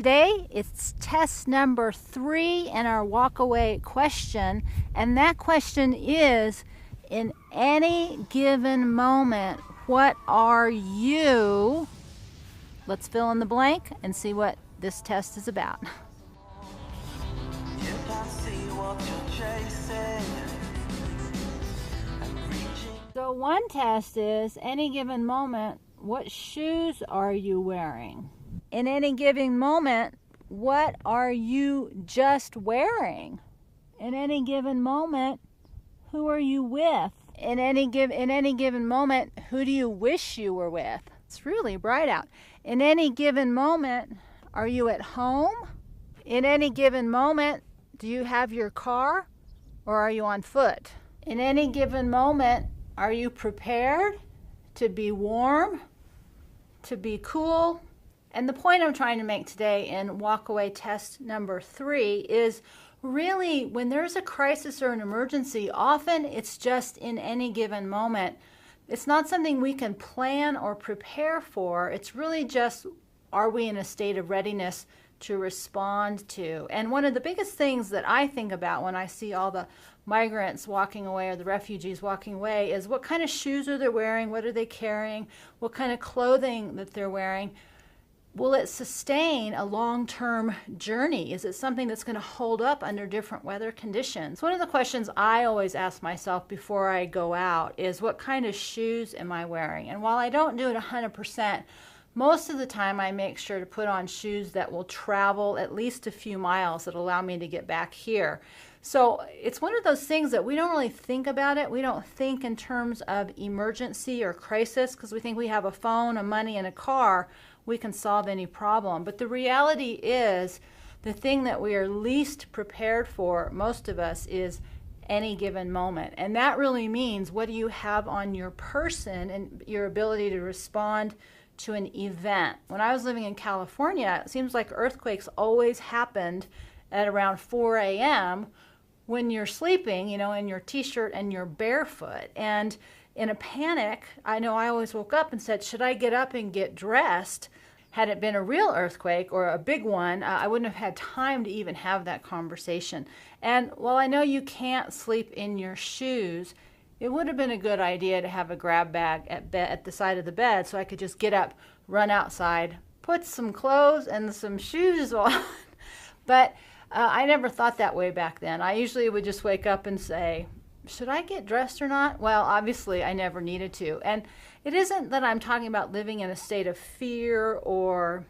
today it's test number 3 in our walk away question, and that question is, in any given moment, what are you? Let's fill in the blank and see what this test is about. So one test is, any given moment, what shoes are you wearing? In any given moment, what are you just wearing? In any given moment, who are you with? In any given moment, who do you wish you were with? It's really bright out. In any given moment, are you at home? In any given moment, do you have your car or are you on foot? In any given moment, are you prepared to be warm, to be cool? And the point I'm trying to make today in walk-away test number 3 is really, when there's a crisis or an emergency, often it's just in any given moment. It's not something we can plan or prepare for. It's really just, are we in a state of readiness to respond to? And one of the biggest things that I think about when I see all the migrants walking away or the refugees walking away is, what kind of shoes are they wearing? What are they carrying? What kind of clothing that they're wearing? Will it sustain a long-term journey? Is it something that's going to hold up under different weather conditions? One of the questions I always ask myself before I go out is, what kind of shoes am I wearing? And while I don't do it 100%, most of the time I make sure to put on shoes that will travel at least a few miles that allow me to get back here. So it's one of those things that we don't really think about it. We don't think in terms of emergency or crisis, because we think we have a phone, a money, and a car, we can solve any problem. But the reality is, the thing that we are least prepared for, most of us, is any given moment. And that really means, what do you have on your person and your ability to respond to an event? When I was living in California, it seems like earthquakes always happened at around 4 a.m. when you're sleeping, you know, in your t-shirt and you're barefoot. And in a panic, I know I always woke up and said, should I get up and get dressed? Had it been a real earthquake or a big one, I wouldn't have had time to even have that conversation. And while I know you can't sleep in your shoes, it would have been a good idea to have a grab bag at the side of the bed, so I could just get up, run outside, put some clothes and some shoes on. But I never thought that way back then. I usually would just wake up and say, should I get dressed or not? Well, obviously I never needed to. And it isn't that I'm talking about living in a state of fear or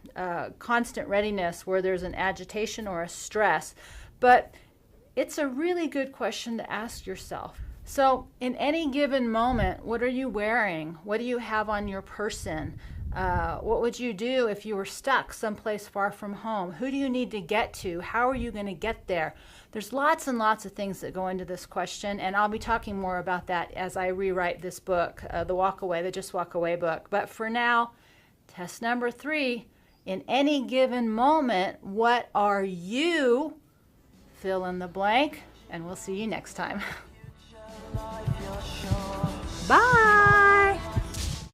constant readiness where there's an agitation or a stress, but it's a really good question to ask yourself. So in any given moment, what are you wearing? What do you have on your person? What would you do if you were stuck someplace far from home? Who do you need to get to? How are you going to get there? There's lots and lots of things that go into this question, and I'll be talking more about that as I rewrite this book, the Just Walk Away book. But for now, test number 3, in any given moment, what are you? Fill in the blank, and we'll see you next time. Bye!